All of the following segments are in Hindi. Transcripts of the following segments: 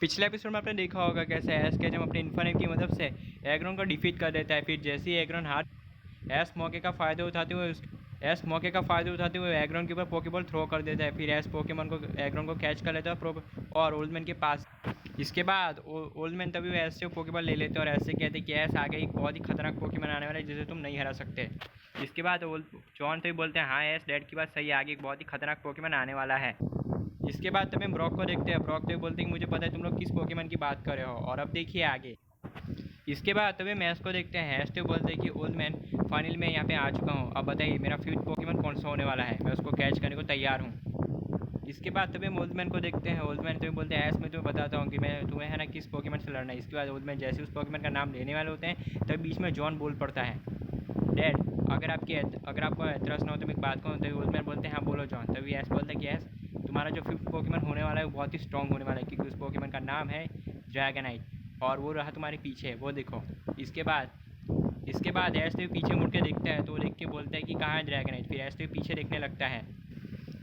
पिछले एपिसोड में आपने देखा होगा कैसे एस के जब अपने इन्फिनिट की मदद से एग्रॉन को डिफीट कर देता है। फिर जैसे ही एग्रॉन हार एस मौके का फ़ायदा उठाते हुए एग्रॉन के ऊपर पोकेबॉल थ्रो कर देता है। फिर एस पोकेमॉन को एग्रॉन को कैच कर लेता है और ओल्डमैन के पास। इसके बाद ओल्डमैन तभी वो एस से पोकेबॉल ले लेते हैं और ऐसे कहते हैं कि एस आगे एक बहुत ही खतरनाक पोकेमॉन आने वाला है जिसे तुम नहीं हरा सकते। इसके बाद जॉन तभी बोलते हैं हाँ एस डैड की बात सही है, आगे एक बहुत ही खतरनाक पोकेमॉन आने वाला है। इसके बाद तभी हम ब्रॉक को देखते हैं। ब्रॉक तो बोलते हैं कि मुझे पता है तुम लोग किस पोकेमॉन की बात कर रहे हो, और अब देखिए आगे। इसके बाद तभी हम एस को देखते हैं। एस तो बोलते हैं कि ओल्ड मैन फाइनल में यहाँ पे आ चुका हूँ, अब बताइए मेरा फेवरेट पोकेमॉन कौन सा होने वाला है, मैं उसको कैच करने को तैयार हूँ। इसके बाद तभी हम ओल्ड मैन को देखते हैं। ओल्ड मैन तुम्हें बोलते हैं एस मैं तुम्हें बताता हूँ कि मैं तुम्हें है ना किस पोकेमॉन से लड़ना है। इसके बाद ओल्ड मैन जैसे उस पोकेमॉन का नाम लेने वाले होते हैं तभी बीच में जॉन बोल पड़ता है, डैड अगर आपको एतराज़ ना हो तो मैं एक बात कहूँ। तभी ओल्ड मैन बोलते हैं हाँ बोलो जॉन। तभी एस बोलता है कि एस तुम्हारा जो फिफ्थ पोकेमॉन होने वाला है वो बहुत ही स्ट्रॉन्ग होने वाला है, क्योंकि उस पोकेमॉन का नाम है ड्रैगनाइट और वो रहा तुम्हारे पीछे, वो देखो। इसके बाद एस तो पीछे मुड़ के देखता है तो वो देख के बोलता है कि कहाँ है ड्रैगनाइट। फिर एस तो पीछे देखने लगता है।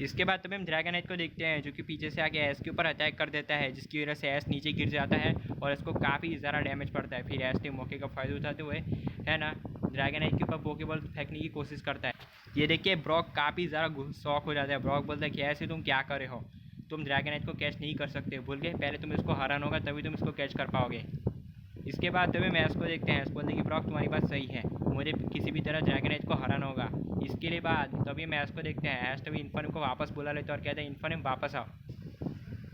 इसके बाद तभी हम ड्रैगनाइट को देखते हैं जो कि पीछे से आके एस के ऊपर अटैक कर देता है, जिसकी वजह से एस नीचे गिर जाता है और इसको काफ़ी ज़्यादा डैमेज पड़ता है। फिर एस के मौके का फ़ायदा उठाते हुए है ना ड्रैगनाइट के ऊपर पोकेबॉल फेंकने की कोशिश करता है। ये देखिए ब्रॉक काफ़ी ज़्यादा शॉक हो जाता है। ब्रॉक बोलता है कि ऐसे तुम क्या कर रहे हो, तुम ड्रैगनाइट को कैच नहीं कर सकते, भूल गए पहले तुम इसको हराना होगा तभी तुम इसको कैच कर पाओगे। इसके बाद तभी मैच को देखते हैं। बोलते हैं कि ब्रॉक तुम्हारी बात सही है, मुझे किसी भी तरह ड्रैगनाइट को हराना होगा। इसके लिए बाद तभी मैच को देखते हैं। एस तभी इन्फर्म को वापस बुला लेते हैं और कहते हैं इन्फर्म वापस आओ।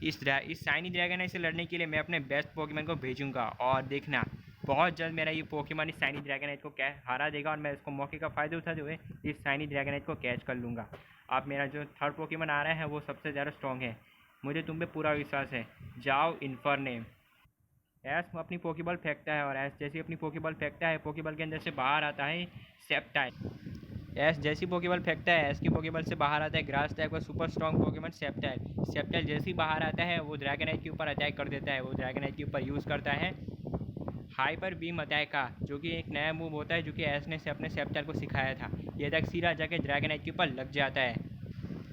इस शाइनी ड्रैगनाइट से लड़ने के लिए मैं अपने बेस्ट पोकेमॉन को भेजूंगा और देखना बहुत जल्द मेरा ये पोकेमॉन इस शाइनी ड्रैगनाइट को हरा देगा और मैं इसको मौके का फ़ायदा उठाते हुए इस शाइनी ड्रैगनाइट को कैच कर लूँगा। अब मेरा जो थर्ड पोकेमॉन आ रहा है वो सबसे ज़्यादा स्ट्रॉन्ग है, मुझे तुम पे पूरा विश्वास है, जाओ इन्फर्नेम। एस अपनी पोकेबॉल फेंकता है और एस जैसे अपनी पोकेबॉल फेंकता है पोकेबॉल के अंदर से बाहर आता है सेप्टाइल। एस जैसी पोकेबॉल फेंकता है एस की पोकेबॉल से बाहर आता है ग्रास टाइप का super strong Pokemon septile. Septile जैसे ही बाहर आता है वो ड्रैगनाइट के ऊपर अटैक कर देता है। वो ड्रैगनाइट के ऊपर यूज़ करता है हाइपर बीम अटैक का, जो कि एक नया मूव होता है जो कि एस ने से अपने सेप्टाइल को सिखाया था। ये अटैक सीधा जाके ड्रैगनाइट के ऊपर लग जाता है।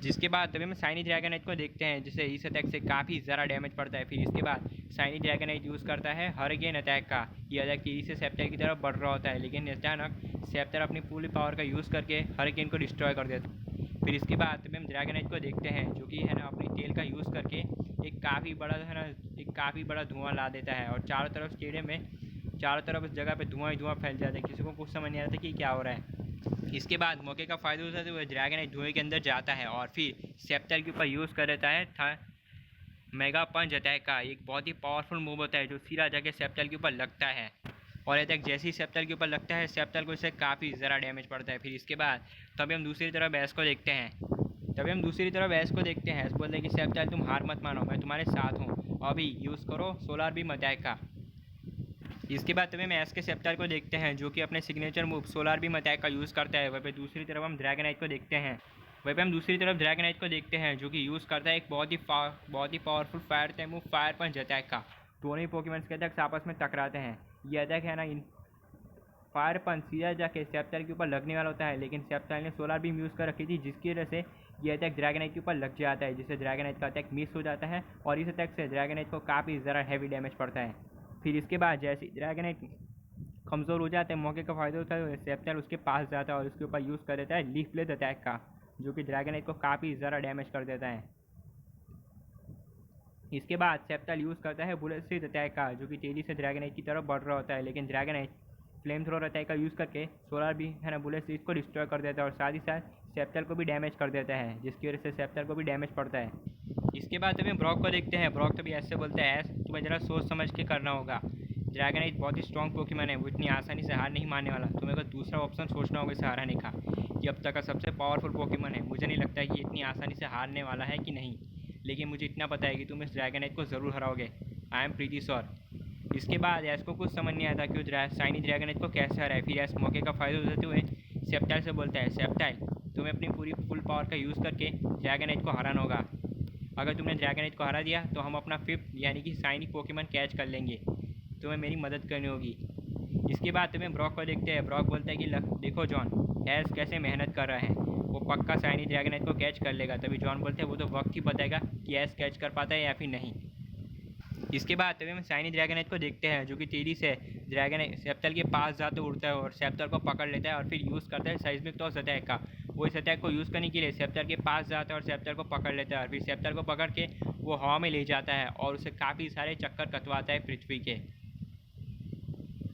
जिसके बाद तभी हम शाइनी ड्रैगनाइट को देखते हैं जिसे इस अटैक से काफ़ी ज़्यादा डैमेज पड़ता है। फिर इसके बाद शाइनी ड्रैगनाइट यूज़ करता है हरिकेन अटैक का। ये अटैक तेज़ी से सेप्टाइल की तरफ बढ़ रहा होता है, लेकिन अचानक सेप्टाइल अपनी पूरी पावर का यूज़ करके हरिकेन को डिस्ट्रॉय कर देता है। फिर इसके बाद तभी हम ड्रैगनाइट को देखते हैं जो कि है ना अपनी तेल का यूज़ करके एक काफ़ी बड़ा धुआं ला देता है और चारों तरफ स्टेडियम में चारों तरफ उस जगह पे धुआं ही धुआं फैल जाता है। किसी को कुछ समझ नहीं आता कि क्या हो रहा है। इसके बाद मौके का फ़ायदा उठाते हुए ड्रैगनाइट धुएं के अंदर जाता है और फिर सेप्टाइल के ऊपर यूज़ कर देता है मेगा पंच अटैक का। एक बहुत ही पावरफुल मूव होता है जो सीधा जाके सेप्टाइल के ऊपर लगता है और अटैक जैसे ही सेप्टाइल के ऊपर लगता है सेप्टाइल को इससे काफ़ी ज़्यादा डैमेज पड़ता है। फिर इसके बाद तभी हम दूसरी तरफ एस को देखते हैं। एस बोलते हैं कि सेप्टाइल तुम हार मत मानो, मैं तुम्हारे साथ हूँ, अभी यूज़ करो सोलार बीम अटैक का। इसके बाद तभी हम एस के सेप्टाइल को देखते हैं जो कि अपने signature move solar beam attack का यूज़ करता है। वहीं पे दूसरी तरफ हम ड्रैगनाइट को देखते हैं जो कि यूज़ करता है एक बहुत ही powerful fire type move fire punch attack का। दोनों ही पोकेमॉन्स के अटैक्स आपस में टकराते हैं। ये अटैक है ना फायर पंच सीधा जाके सेप्टाइल के ऊपर लगने वाला होता है, लेकिन सेप्टाइल ने सोलार बीम यूज़ कर रखी थी जिसकी वजह से ये अटैक ड्रैगनाइट के ऊपर लग जाता है, जिससे ड्रैगनाइट का अटैक मिस हो जाता है और इस अटैक से ड्रैगनाइट को काफ़ी ज़्यादा हैवी डैमेज पड़ता है। फिर इसके बाद जैसे ड्रैगनाइट कमज़ोर हो जाता है मौके का फ़ायदा होता है सेप्टाइल उसके पास जाता है और उसके ऊपर यूज़ कर देता है लीफ ब्लेड अटैक का, जो कि ड्रैगनाइट को काफ़ी ज़्यादा डैमेज कर देता है। इसके बाद सेप्टाइल यूज़ करता है बुलेट सीड अटैक का, जो कि तेज़ी से ड्रैगनाइट की तरफ बढ़ रहा होता है, लेकिन ड्रैगनाइट फ्लेम थ्रोर अटैक का यूज़ करके सोलार भी है ना बुलेट सीड को डिस्ट्रॉय कर देता है और साथ ही साथ सेप्टाइल को भी डैमेज कर देता है, जिसकी वजह से सेप्टाइल को भी डैमेज पड़ता है। इसके बाद तभी ब्रॉक को देखते हैं। ब्रॉक तभी ऐसे बोलता है तुम्हें ज़रा सोच समझ के करना होगा, ड्रैगनाइट बहुत ही स्ट्रॉन्ग पोकेमॉन है, वो इतनी आसानी से हार नहीं मानने वाला, तुम्हें कोई दूसरा ऑप्शन सोचना होगा इसे हराने का। ये अब तक का सबसे पावरफुल पोकेमॉन है, मुझे नहीं लगता है कि इतनी आसानी से हारने वाला है कि नहीं, लेकिन मुझे इतना पता है कि तुम इस ड्रैगनाइट को ज़रूर हराओगे, आई एम प्रीटी श्योर। इसके बाद एस को कुछ समझ नहीं आता कि शाइनी ड्रैगनाइट को कैसे हराए। फिर एस मौके का फ़ायदा उठाते हुए सेप्टाइल से बोलता है, सेप्टाइल तुम्हें अपनी पूरी फुल पावर का यूज़ करके ड्रैगनाइट को हराना होगा। अगर तुमने ड्रैगनाइट को हरा दिया तो हम अपना 5th यानी कि शाइनी पोकेमॉन कैच कर लेंगे। तुम्हें मेरी मदद करनी होगी। इसके बाद तुम्हें ब्रॉक को देखते हैं। ब्रॉक बोलता है कि देखो जॉन, एस कैसे मेहनत कर रहा है, वो पक्का शाइनी ड्रैगनाइट को कैच कर लेगा। तभी जॉन बोलते हैं वो तो वक्त ही बताएगा कि एस कैच कर पाता है या फिर नहीं। इसके बाद तभी हम शाइनी ड्रैगनाइट को देखते हैं जो कि तेजी से ड्रैगन सेप्टल के पास जाते उड़ता है और सेप्टल को पकड़ लेता है और फिर यूज़ करता है साइज़मिक टॉस अटैक का। वो इस अटैक को यूज़ करने के लिए सेप्टल के पास जाता है और सेप्टल को पकड़ लेता है और फिर सेप्टल को पकड़ के वो हवा में ले जाता है और उसे काफ़ी सारे चक्कर कटवाता है पृथ्वी के।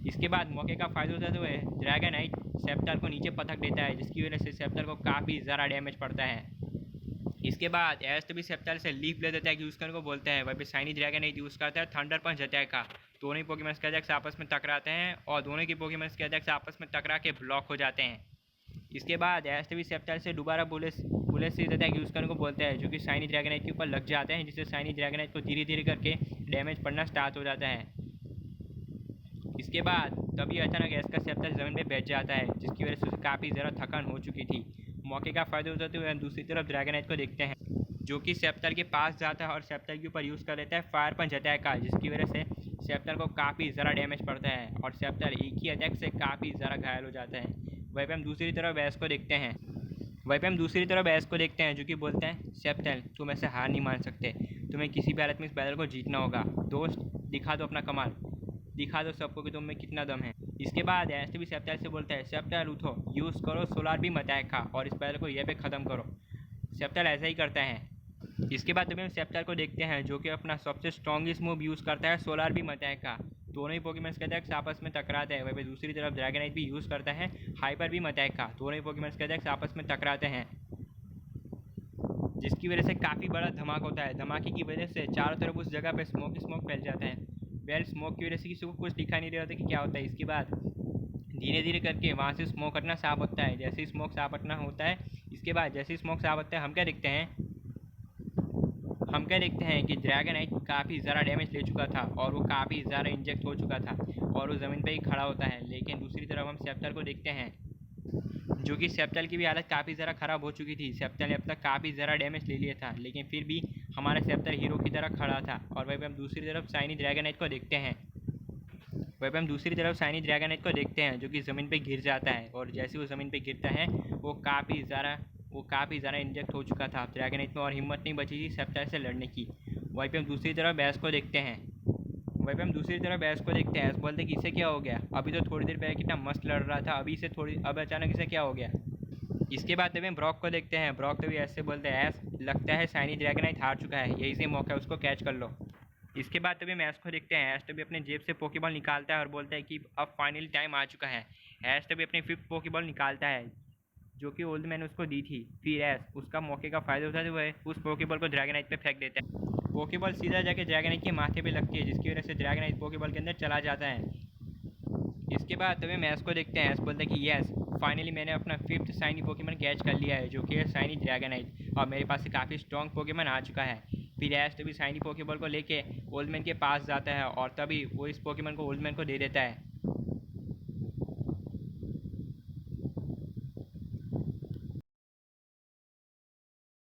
इसके बाद मौके का फ़ायदा उठाते हुए ड्रैगनाइट सेप्टल को नीचे पटक देता है, जिसकी वजह से सेप्टल को काफ़ी ज़्यादा डैमेज पड़ता है। इसके बाद एस तभी सेप्टल से लीफ ब्लेड अटैक यूज़ करने को बोलता है। वहीं पे शाइनी ड्रैगनाइट यूज़ करता है थंडर पंच अटैक का। दोनों ही पोकेमॉन्स के अटैक्स आपस में टकराते हैं और दोनों की पोकेमॉन्स के अटैक्स आपस में टकरा के ब्लॉक हो जाते हैं। इसके बाद एस तभी सेप्टल से दोबारा बुलेट सीरीज अटैक यूज़ करने को बोलता है, जो कि शाइनी ड्रैगनाइट के ऊपर लग जाते हैं, जिससे शाइनी ड्रैगनाइट को धीरे धीरे करके डैमेज पड़ना स्टार्ट हो जाता है। इसके बाद तभी अचानक एस का सेप्टल ज़मीन पे बैठ जाता है, जिसकी वजह से उसे काफ़ी ज़्यादा थकान हो चुकी थी। मौके का फ़ायदा उठाते हुए हम दूसरी तरफ ड्रैगनाइट को देखते हैं, जो कि सेप्टल के पास जाता है और सेप्टल के ऊपर यूज़ कर लेता है फायर पंच अटैक का, जिसकी वजह से सेप्टल को काफ़ी ज़्यादा डैमेज पड़ता है और सेप्टल एक ही अटैक से काफ़ी ज़्यादा घायल हो जाता है। वहीं पर हम दूसरी तरफ एस को देखते हैं, जो कि बोलते हैं, सेप्टल तुम ऐसे हार नहीं मान सकते, तुम्हें किसी भी हालत में इस बैटल को जीतना होगा। दोस्त दिखा दो अपना कमाल, दिखा दो सबको कि तुम में कितना दम है। इसके बाद एस भी सेप्टल से बोलता है, सेप्टल उठो, यूज़ करो सोलार बीम अटैक का और इस बैटल को ये पे ख़त्म करो। सेप्टल ऐसा ही करता है। इसके बाद तभी हम सेप्टल को देखते हैं, जो कि अपना सबसे स्ट्रॉन्गेस्ट मूव यूज़ करता है सोलार बीम अटैक का। दोनों ही पोकेमॉन्स के अटैक्स आपस में टकराते हैं। वहीं दूसरी तरफ ड्रैगनाइट भी यूज़ करता है हाइपर बीम अटैक का। दोनों ही पोकेमॉन्स के अटैक्स आपस में टकराते हैं, जिसकी वजह से काफ़ी बड़ा धमाका होता है। धमाके की वजह से चारों तरफ उस जगह पे स्मोक फैल जाता है। वेल स्मोक की वजह से किसी को कुछ दिखाई नहीं दे रहा था कि क्या होता है। इसके बाद धीरे धीरे करके वहाँ से स्मोक हटना साफ होता है। जैसे ही स्मोक साफ हटना होता है, इसके बाद जैसे ही स्मोक साफ होता है, हम क्या देखते हैं कि ड्रैगनाइट काफ़ी ज़्यादा डैमेज ले चुका था और वो काफ़ी ज़्यादा इंजेक्ट हो चुका था और वो ज़मीन पे ही खड़ा होता है। लेकिन दूसरी तरफ हम सेप्टल को देखते हैं, जो कि सेप्टल की भी हालत काफ़ी ज़्यादा ख़राब हो चुकी थी। सेप्टल ने अब तक काफ़ी ज़्यादा डैमेज ले लिया था, लेकिन फिर भी हमारा सेप्टल हीरो की तरह खड़ा था। और वहीं पर हम दूसरी तरफ शाइनी ड्रैगनाइट को देखते हैं, जो कि ज़मीन पे गिर जाता है और जैसे वो ज़मीन पे गिरता है वो काफ़ी ज़्यादा इंजेक्ट हो चुका था। ड्रैगनाइट में और हिम्मत नहीं बची थी सेप्टल से लड़ने की। वहीं पे हम दूसरी तरफ एस को देखते हैं। एस बोलते कि इसे क्या हो गया, अभी तो थोड़ी देर पहले कितना मस्त लड़ रहा था, अब अचानक इसे क्या हो गया। इसके बाद तभी हम ब्रॉक को देखते हैं। ब्रॉक तभी ऐसे बोलते हैं, एस लगता है शाइनी ड्रैगनाइट हार चुका है, यही से मौका है, उसको कैच कर लो। इसके बाद तभी हम एस को देखते हैं। एस तभी अपने जेब से पोकेबॉल निकालता है और बोलता है कि अब फाइनली टाइम आ चुका है। एस तभी अपनी 5th पोकेबॉल निकालता है, जो कि ओल्ड मैन उसको दी थी। फिर एस उसका मौके का फ़ायदा उठाते हुए उस पोकेबॉल को ड्रैगनाइट पे फेंक देता है। पोकेबॉल सीधा जाके ड्रैगनाइट के माथे पे लगती है, जिसकी वजह से ड्रैगनाइट पोकेबॉल के अंदर चला जाता है। इसके बाद तभी हम एस को देखते हैं। एस बोलता है कि यस फाइनली मैंने अपना 5th शाइनी पोकेमॉन कैच कर लिया है, जो कि है शाइनी ड्रैगनाइट, और मेरे पास से काफ़ी स्ट्रॉन्ग पोकेमॉन आ चुका है। फिर एस तभी शाइनी पोकेबॉल को लेके ओल्ड मैन के पास जाता है और तभी वो इस पोकेमॉन को ओल्ड मैन को दे देता है।